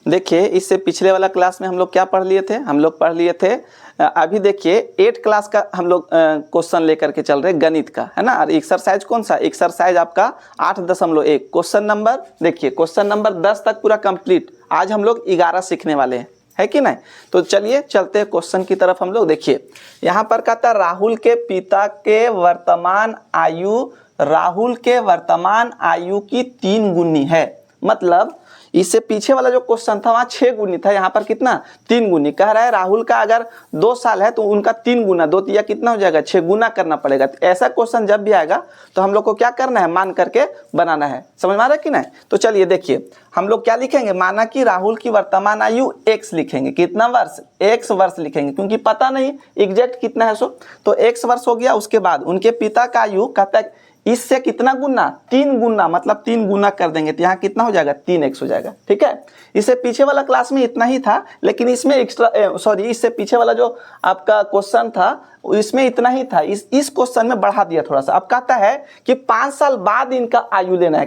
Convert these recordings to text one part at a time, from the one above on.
देखिए इससे पिछले वाला क्लास में हम लोग क्या पढ़ लिए थे, हम लोग पढ़ लिए थे अभी देखिए 8 क्लास का हम लोग क्वेश्चन लेकर के चल रहे गणित का, है ना। और एक्सरसाइज कौन सा, एक्सरसाइज आपका 8.1 क्वेश्चन नंबर, देखिए क्वेश्चन नंबर 10 तक पूरा कंप्लीट। आज हम लोग 11 सीखने वाले हैं, है कि नहीं। तो चलिए चलते हैं क्वेश्चन की तरफ। हम लोग देखिए यहाँ पर कहता है राहुल के पिता के वर्तमान आयु, राहुल के वर्तमान आयु की 3 गुनी है। मतलब इससे पीछे वाला जो क्वेश्चन था वहां 6 गुनी था, यहाँ पर कितना 3 गुनी। कह रहा है राहुल का अगर 2 साल है तो उनका 3 गुना, 2 तिया कितना हो जाएगा 6 गुना करना पड़ेगा। तो ऐसा क्वेश्चन जब भी आएगा तो हम लोग को क्या करना है, मान करके बनाना है। समझ में आ रहा है कि नहीं। तो चलिए देखिए हम लोग क्या लिखेंगे, माना कि राहुल की वर्तमान आयु x लिखेंगे, कितना वर्ष, x वर्ष लिखेंगे, क्योंकि पता नहीं एग्जैक्ट कितना है। सो तो x वर्ष हो गया। उसके बाद उनके पिता का आयु कहता है इससे कितना गुना, 3 गुना, मतलब 3 गुना कर देंगे तो यहाँ कितना हो जाएगा 3x हो जाएगा। ठीक है, इससे पीछे वाला क्लास में इतना ही था, लेकिन इसमें एक्स्ट्रा सॉरी इससे पीछे वाला जो आपका क्वेश्चन था इसमें इतना ही था, इस क्वेश्चन में बढ़ा दिया थोड़ा सा। अब कहता है कि 5 साल बाद इनका आयु लेना है,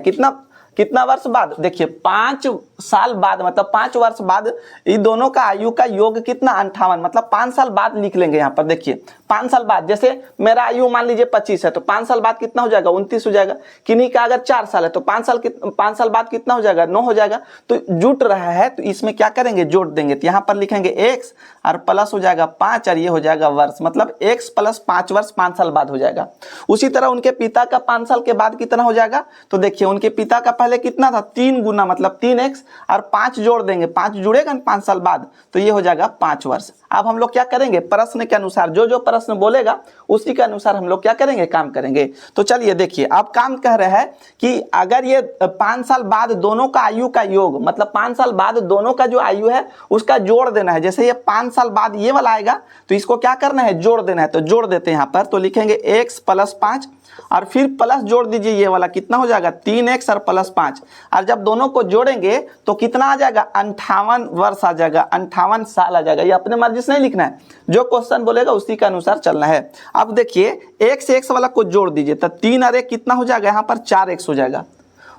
कितना वर्ष बाद, देखिए 5 साल बाद, मतलब 5 वर्ष बाद इन दोनों का आयु का योग कितना 58, मतलब 5 साल बाद लिख लेंगे। यहाँ पर देखिए 5 साल बाद, जैसे मेरा आयु मान लीजिए 25 है तो 5 साल बाद कितना हो जाएगा 29 हो जाएगा। किन्हीं का अगर 4 साल है तो 5 साल बाद कितना हो जाएगा 9 हो जाएगा। तो जुट रहा है तो इसमें क्या करेंगे, जोड़ देंगे। तो यहाँ पर लिखेंगे x और प्लस हो जाएगा 5 और ये हो जाएगा वर्ष, मतलब x प्लस 5 वर्ष 5 साल बाद हो जाएगा। उसी तरह उनके पिता का 5 साल के बाद कितना हो जाएगा, तो देखिए उनके पिता का पहले कितना था 3 गुना, मतलब 3x और 5 जोड़ देंगे, 5 जुड़ेगा 5 साल बाद तो ये हो जाएगा 5 वर्ष। अब हम लोग क्या करेंगे, प्रश्न के अनुसार जो प्रश्न बोलेगा उसी के अनुसार हम लोग क्या करेंगे, काम करेंगे। तो चलिए देखिए अब काम कह रहा है कि अगर ये 5 साल बाद दोनों का आयु का योग, मतलब 5 साल बाद दोनों का जो आयु है उसका जोड़ देना है। जैसे ये 5 साल बाद ये वाला आएगा तो इसको क्या करना है, जोड़ देना है। तो जोड़ देते हैं यहाँ पर, तो लिखेंगे x प्लस 5 और फिर प्लस जोड़ दीजिए, ये वाला कितना हो जाएगा 3x और प्लस 5, और जब दोनों को जोड़ेंगे तो कितना आ जाएगा 58 वर्ष आ जाएगा, 58 साल आ जाएगा। ये अपने मर्जी से नहीं लिखना है, जो क्वेश्चन बोलेगा उसी के अनुसार चलना है। अब देखिए x वाला को जोड़ दीजिए तो 3 और 1 कितना हो जाएगा, यहाँ पर 4x हो जाएगा।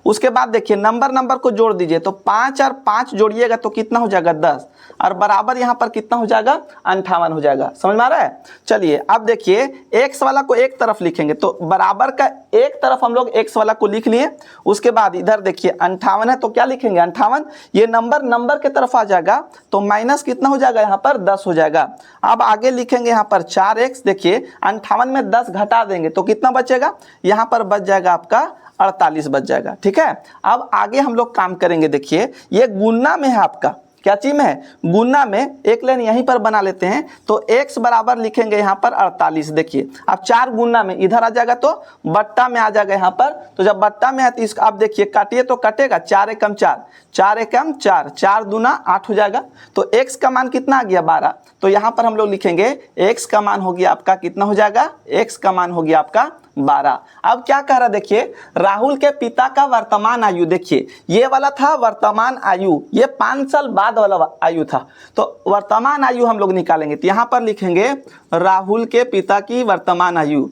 उसके बाद देखिए नंबर को जोड़ दीजिए तो 5 और 5 जोड़िएगा तो कितना हो जाएगा 10 और बराबर यहाँ पर कितना हो जाएगा 58 हो जाएगा। समझ में आ रहा है। चलिए अब देखिए x वाला को एक तरफ लिखेंगे तो बराबर का एक तरफ हम लोग x वाला को लिख लिए। उसके बाद इधर देखिए 58 है तो क्या लिखेंगे 58, ये नंबर के तरफ आ जाएगा तो माइनस कितना हो जाएगा यहाँ पर 10 हो जाएगा। अब आगे लिखेंगे यहाँ पर 4x, देखिए 58 में 10 घटा देंगे तो कितना बचेगा, यहाँ पर बच जाएगा आपका 48 बच जाएगा। ठीक है, अब आगे हम लोग काम करेंगे। देखिए ये गुना में है आपका, क्या चीज में है, गुना में। एक लाइन यहीं पर बना लेते हैं तो x बराबर लिखेंगे यहाँ पर 48। देखिए अब 4 गुना में इधर आ जाएगा तो बट्टा में आ जाएगा यहाँ पर। तो जब बट्टा में है तो इसका अब देखिए काटिए तो कटेगा 4 एकम 4, 4 एकम 4, 4 दूना 8 हो जाएगा। तो x का मान कितना आ गया 12। तो यहाँ पर हम लोग लिखेंगे x का मान हो गया आपका कितना हो जाएगा, x का मान हो गया आपका 12। अब क्या कह रहा है देखिए, राहुल के पिता का वर्तमान आयु, देखिए ये वाला था वर्तमान आयु, ये 5 साल बाद वाला आयु था। तो वर्तमान आयु हम लोग निकालेंगे तो यहाँ पर लिखेंगे राहुल के पिता की वर्तमान आयु,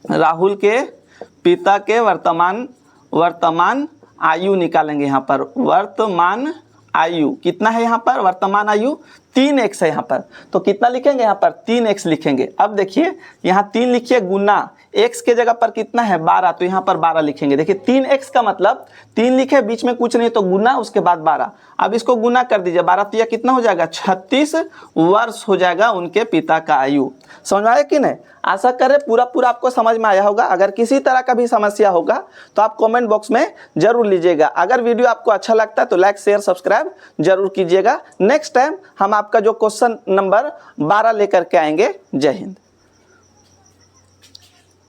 राहुल के पिता के वर्तमान आयु निकालेंगे। यहाँ पर वर्तमान आयु कितना है, यहाँ पर वर्तमान आयु 3x है यहाँ पर। तो कितना लिखेंगे यहाँ पर 3x लिखेंगे। अब देखिए यहाँ 3 लिखिए गुना, x के जगह पर कितना है 12 तो यहाँ पर 12 लिखेंगे। देखिए 3x का मतलब 3 लिखे बीच में कुछ नहीं तो गुना, उसके बाद 12। अब इसको गुना कर दीजिए, 12 तो यह कितना हो जाएगा 36 वर्ष हो जाएगा उनके पिता का आयु। समझ में आया कि नहीं। आशा करें पूरा आपको समझ में आया होगा। अगर किसी तरह का भी समस्या होगा तो आप कमेंट बॉक्स में जरूर लीजिएगा। अगर वीडियो आपको अच्छा लगता है तो लाइक शेयर सब्सक्राइब जरूर कीजिएगा। नेक्स्ट टाइम हम आपका जो क्वेश्चन नंबर 12 लेकर के आएंगे। जय हिंद।